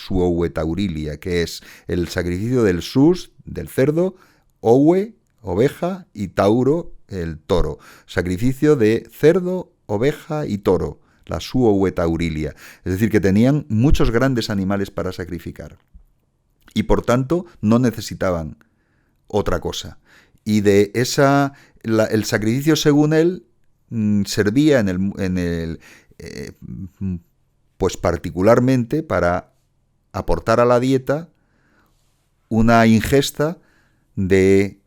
que es el sacrificio del sus, del cerdo, oue, oveja, y tauro, el toro. Sacrificio de cerdo, oveja y toro, la suohuetaurilia. Es decir, que tenían muchos grandes animales para sacrificar. Y por tanto no necesitaban otra cosa. Y de el sacrificio, según él, servía pues particularmente para aportar a la dieta una ingesta de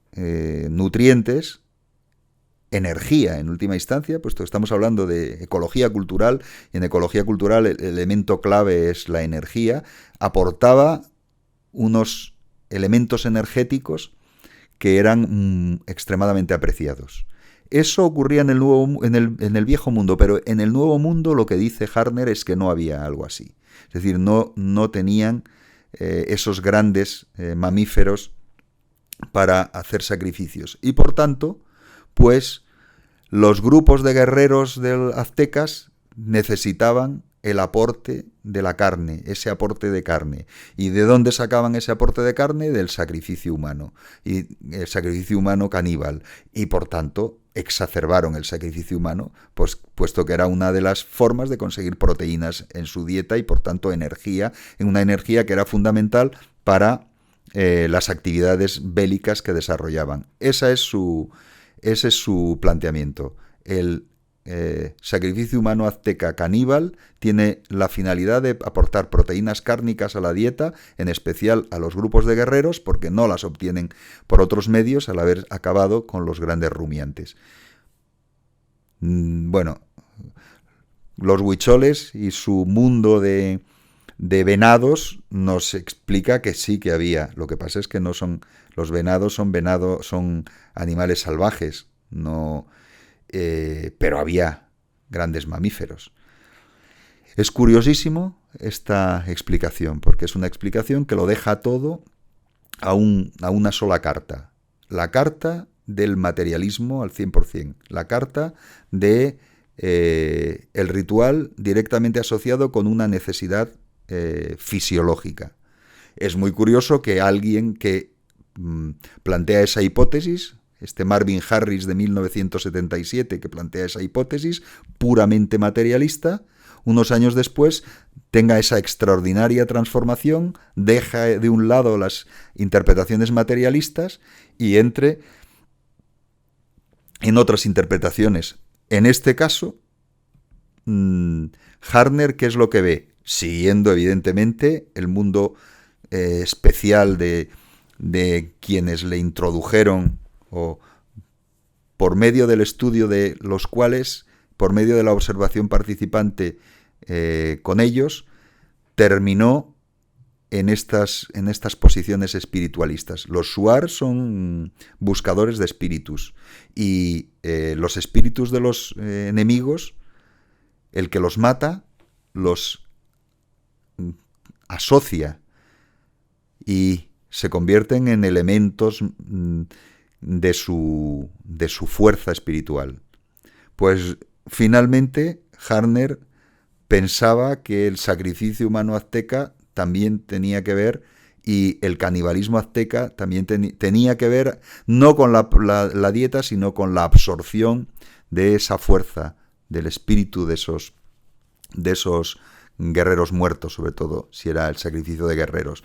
nutrientes, energía en última instancia, puesto que estamos hablando de ecología cultural, y en ecología cultural el elemento clave es la energía. Aportaba unos elementos energéticos que eran extremadamente apreciados. Eso ocurría en el viejo mundo, pero en el nuevo mundo lo que dice Harner es que no había algo así. Es decir, no tenían esos grandes mamíferos para hacer sacrificios. Y por tanto, pues los grupos de guerreros aztecas necesitaban el aporte de la carne, ese aporte de carne. ¿Y de dónde sacaban ese aporte de carne? Del sacrificio humano, y el sacrificio humano caníbal. Y por tanto exacerbaron el sacrificio humano, pues, puesto que era una de las formas de conseguir proteínas en su dieta y por tanto energía, una energía que era fundamental para las actividades bélicas que desarrollaban. Ese es su planteamiento. El sacrificio humano azteca caníbal tiene la finalidad de aportar proteínas cárnicas a la dieta, en especial a los grupos de guerreros, porque no las obtienen por otros medios al haber acabado con los grandes rumiantes. Bueno, los huicholes y su mundo de venados nos explica que sí que había. Lo que pasa es que no son los venados, son animales salvajes, no, pero había grandes mamíferos. Es curiosísimo esta explicación, porque es una explicación que lo deja todo a una sola carta. La carta del materialismo al 100%. La carta de el ritual directamente asociado con una necesidad fisiológica. Es muy curioso que alguien que plantea esa hipótesis, este Marvin Harris de 1977, que plantea esa hipótesis puramente materialista, unos años después tenga esa extraordinaria transformación, deja de un lado las interpretaciones materialistas y entre en otras interpretaciones. En este caso, Harner, ¿qué es lo que ve? Siguiendo, evidentemente, el mundo especial de quienes le introdujeron, o por medio del estudio de los cuales, por medio de la observación participante con ellos, terminó en estas posiciones espiritualistas. Los Shuar son buscadores de espíritus, y los espíritus de los enemigos, el que los mata, los asocia y se convierten en elementos de su fuerza espiritual. Pues finalmente Harner pensaba que el sacrificio humano azteca también tenía que ver, y el canibalismo azteca también tenía que ver, no con la dieta, sino con la absorción de esa fuerza del espíritu de esos guerreros muertos, sobre todo si era el sacrificio de guerreros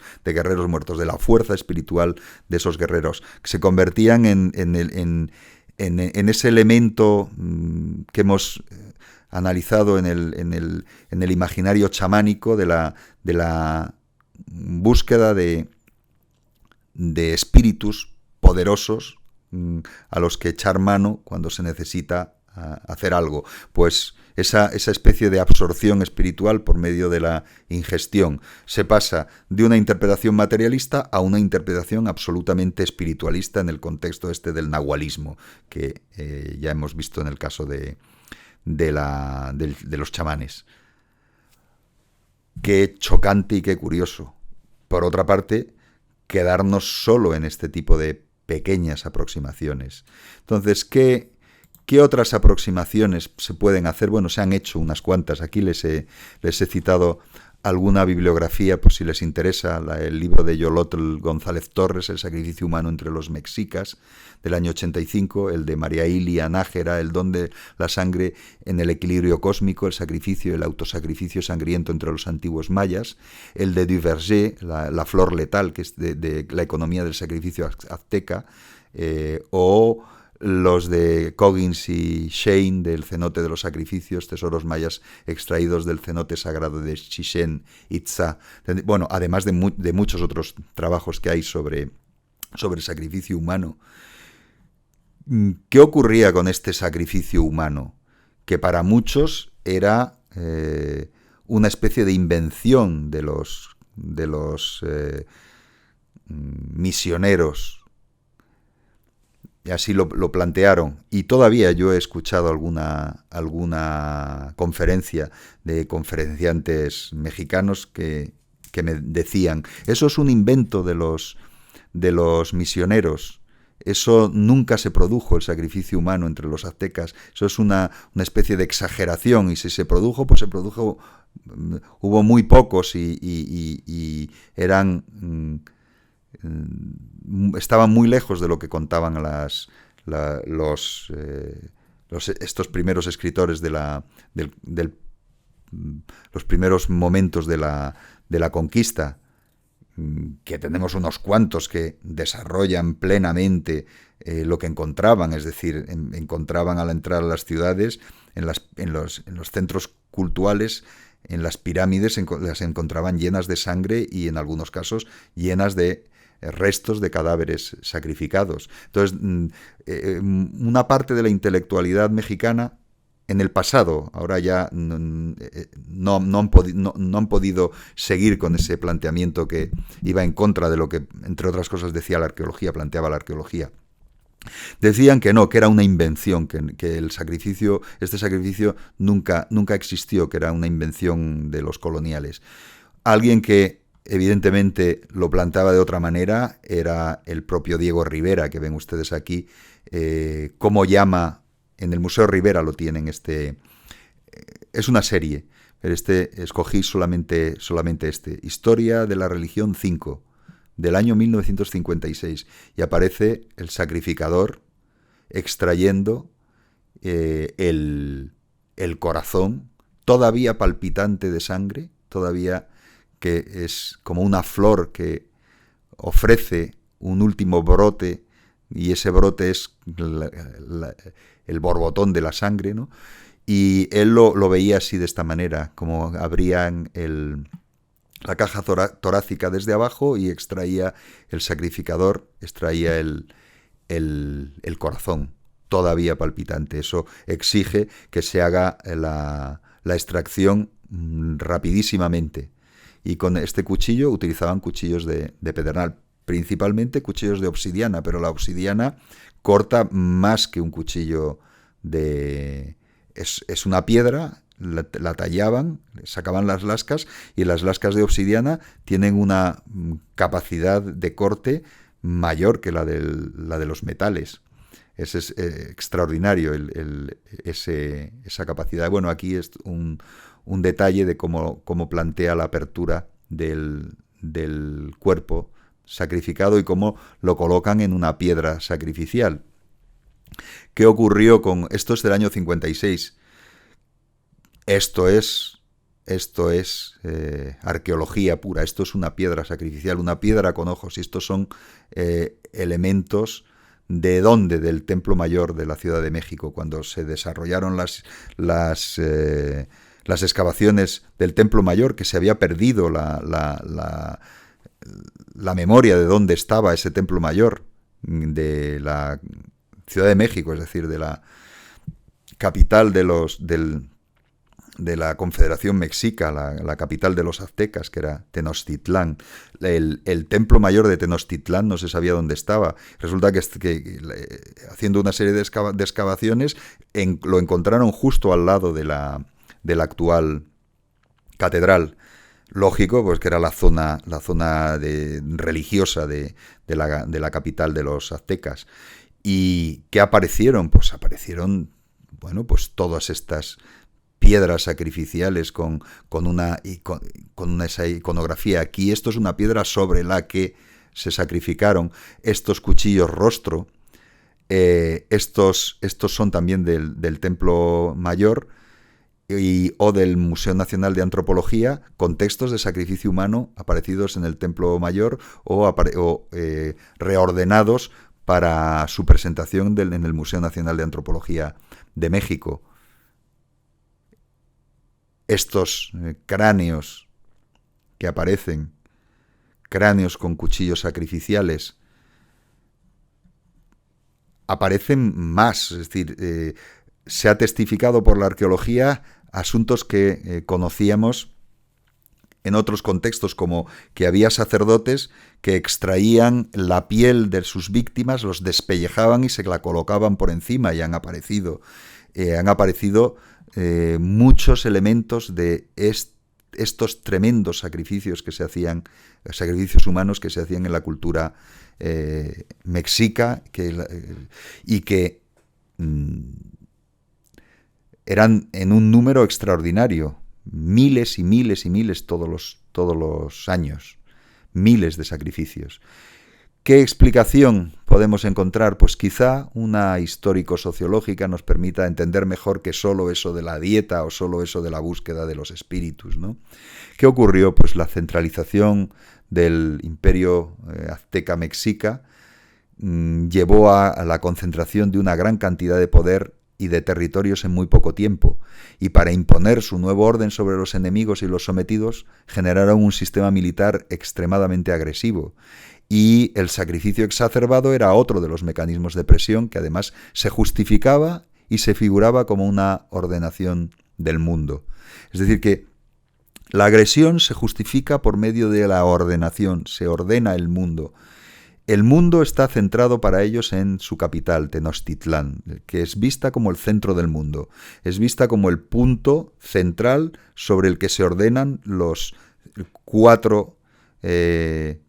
muertos, de la fuerza espiritual de esos guerreros, que se convertían en ese elemento que hemos analizado en el imaginario chamánico de la búsqueda de espíritus poderosos a los que echar mano cuando se necesita hacer algo. Pues esa especie de absorción espiritual por medio de la ingestión se pasa de una interpretación materialista a una interpretación absolutamente espiritualista en el contexto del nahualismo, que ya hemos visto en el caso de los chamanes. Qué chocante y qué curioso. Por otra parte, quedarnos solo en este tipo de pequeñas aproximaciones. Entonces, ¿qué otras aproximaciones se pueden hacer? Bueno, se han hecho unas cuantas. Aquí les he citado alguna bibliografía por si les interesa, el libro de Yolotl González Torres, El sacrificio humano entre los mexicas, del año 85, el de María Ilia Nájera, El don de la sangre en el equilibrio cósmico, el sacrificio y el autosacrificio sangriento entre los antiguos mayas, el de Duverger, la flor letal, que es de la economía del sacrificio azteca, o los de Coggins y Shane, del cenote de los sacrificios, tesoros mayas extraídos del cenote sagrado de Chichén Itzá. Bueno, además de muchos otros trabajos que hay sobre el sacrificio humano. ¿Qué ocurría con este sacrificio humano? Que para muchos era una especie de invención de los misioneros. Y así lo plantearon. Y todavía yo he escuchado alguna conferencia de conferenciantes mexicanos que me decían: eso es un invento de los misioneros. Eso nunca se produjo, el sacrificio humano entre los aztecas. Eso es una especie de exageración. Y si se produjo, pues se produjo. Hubo muy pocos y eran. Estaban muy lejos de lo que contaban estos primeros escritores los primeros momentos de la conquista, que tenemos unos cuantos que desarrollan plenamente lo que encontraban, es decir, encontraban al entrar a las ciudades, en los centros cultuales, en las pirámides, las encontraban llenas de sangre y en algunos casos llenas de restos de cadáveres sacrificados. Entonces, una parte de la intelectualidad mexicana en el pasado, ahora ya no han podido seguir con ese planteamiento que iba en contra de lo que, entre otras cosas, decía la arqueología, planteaba la arqueología. Decían que no, que era una invención, que el sacrificio, este sacrificio nunca existió, que era una invención de los coloniales. Alguien que evidentemente lo planteaba de otra manera era el propio Diego Rivera, que ven ustedes aquí, cómo llama, en el Museo Rivera lo tienen, es una serie, pero escogí solamente Historia de la Religión 5, del año 1956, y aparece el sacrificador extrayendo el corazón, todavía palpitante de sangre, todavía que es como una flor que ofrece un último brote, y ese brote es el borbotón de la sangre, ¿no? Y él lo veía así, de esta manera, como abrían la caja torácica desde abajo y extraía el sacrificador, extraía el corazón todavía palpitante. Eso exige que se haga la extracción rapidísimamente. Y con este cuchillo utilizaban cuchillos de pedernal, principalmente cuchillos de obsidiana, pero la obsidiana corta más que un cuchillo de... Es una piedra, la tallaban, sacaban las lascas, y las lascas de obsidiana tienen una capacidad de corte mayor que la de los metales. Es extraordinario esa capacidad. Bueno, aquí es un detalle de cómo plantea la apertura del cuerpo sacrificado y cómo lo colocan en una piedra sacrificial. ¿Qué ocurrió con...? Esto es del año 56. Esto es arqueología pura. Esto es una piedra sacrificial, una piedra con ojos. Y estos son elementos de ¿dónde? Del Templo Mayor de la Ciudad de México, cuando se desarrollaron las excavaciones del Templo Mayor, que se había perdido la memoria de dónde estaba ese Templo Mayor de la Ciudad de México, es decir, de la capital de la Confederación Mexica, la capital de los aztecas, que era Tenochtitlán. El Templo Mayor de Tenochtitlán no se sabía dónde estaba. Resulta que haciendo una serie de excavaciones lo encontraron justo al lado de la actual catedral. Lógico, pues que era la zona religiosa de la capital de los aztecas. ¿Y qué aparecieron? Pues aparecieron, bueno, pues todas estas piedras sacrificiales con esa iconografía. Aquí esto es una piedra sobre la que se sacrificaron estos cuchillos rostro. Estos son también del Templo Mayor o del Museo Nacional de Antropología, con textos de sacrificio humano aparecidos en el Templo Mayor o reordenados para su presentación en el Museo Nacional de Antropología de México. Estos cráneos que aparecen, cráneos con cuchillos sacrificiales, aparecen más, es decir, se ha testificado por la arqueología asuntos que conocíamos en otros contextos, como que había sacerdotes que extraían la piel de sus víctimas, los despellejaban y se la colocaban por encima, y han aparecido muchos elementos de estos tremendos sacrificios que se hacían, sacrificios humanos que se hacían en la cultura mexica, y que eran en un número extraordinario, miles y miles y miles todos los años, miles de sacrificios. ¿Qué explicación podemos encontrar? Pues quizá una histórico-sociológica nos permita entender mejor que solo eso de la dieta o solo eso de la búsqueda de los espíritus, ¿no? ¿Qué ocurrió? Pues la centralización del imperio azteca-mexica llevó a la concentración de una gran cantidad de poder y de territorios en muy poco tiempo, y para imponer su nuevo orden sobre los enemigos y los sometidos generaron un sistema militar extremadamente agresivo, y el sacrificio exacerbado era otro de los mecanismos de presión que además se justificaba y se figuraba como una ordenación del mundo. Es decir, que la agresión se justifica por medio de la ordenación, se ordena el mundo. El mundo está centrado para ellos en su capital, Tenochtitlán, que es vista como el centro del mundo, es vista como el punto central sobre el que se ordenan los 4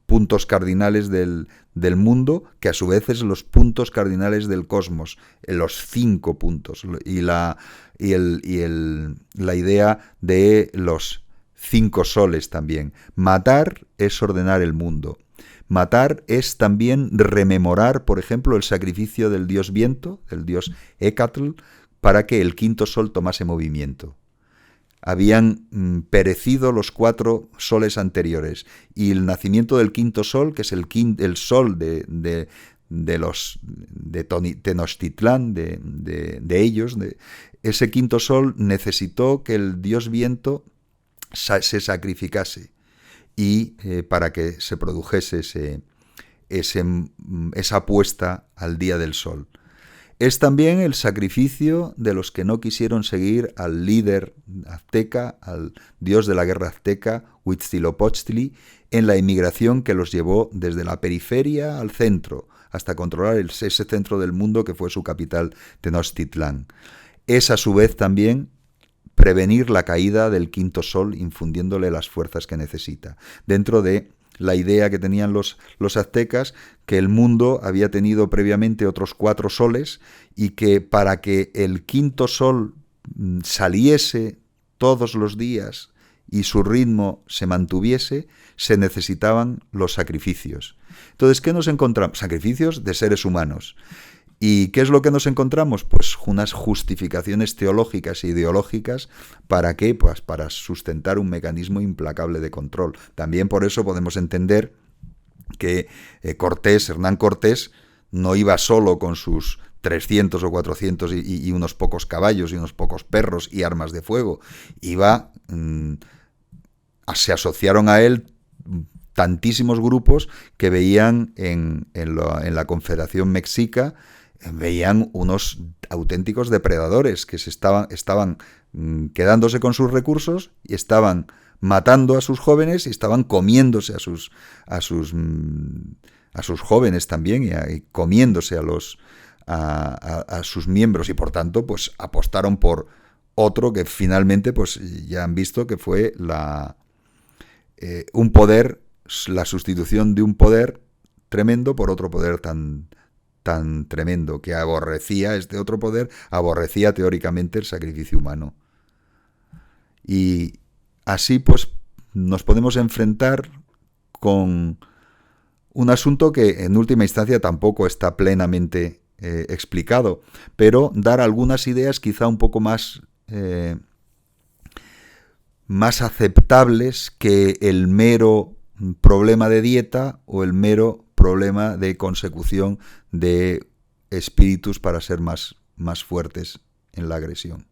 puntos cardinales del mundo, que a su vez es los puntos cardinales del cosmos, los 5 puntos, y la idea de los 5 soles también. Matar es ordenar el mundo. Matar es también rememorar, por ejemplo, el sacrificio del dios viento, del dios Hécatl, para que el quinto sol tomase movimiento. Habían perecido los 4 soles anteriores, y el nacimiento del quinto sol, que es el sol de Tenochtitlán, de ellos, ese quinto sol necesitó que el dios viento se sacrificase, y para que se produjese esa puesta al día del sol. Es también el sacrificio de los que no quisieron seguir al líder azteca, al dios de la guerra azteca, Huitzilopochtli, en la emigración que los llevó desde la periferia al centro, hasta controlar ese centro del mundo que fue su capital, Tenochtitlán. Es a su vez también prevenir la caída del quinto sol, infundiéndole las fuerzas que necesita. Dentro de la idea que tenían los aztecas, que el mundo había tenido previamente otros 4 soles, y que para que el quinto sol saliese todos los días y su ritmo se mantuviese, se necesitaban los sacrificios. Entonces, ¿qué nos encontramos? Sacrificios de seres humanos. ¿Y qué es lo que nos encontramos? Pues unas justificaciones teológicas e ideológicas. ¿Para qué? Pues para sustentar un mecanismo implacable de control. También por eso podemos entender que Hernán Cortés, no iba solo con sus 300 o 400 y unos pocos caballos y unos pocos perros y armas de fuego. Se asociaron a él tantísimos grupos que veían en la Confederación Mexica, veían unos auténticos depredadores que estaban quedándose con sus recursos y estaban matando a sus jóvenes y estaban comiéndose a sus jóvenes también, y comiéndose a sus miembros, y por tanto pues apostaron por otro que finalmente pues ya han visto que fue un poder, la sustitución de un poder tremendo por otro poder tan tremendo, que aborrecía este otro poder, aborrecía teóricamente el sacrificio humano. Y así pues nos podemos enfrentar con un asunto que en última instancia tampoco está plenamente explicado, pero dar algunas ideas quizá un poco más aceptables que el mero problema de dieta o el mero problema de consecución de espíritus para ser más fuertes en la agresión.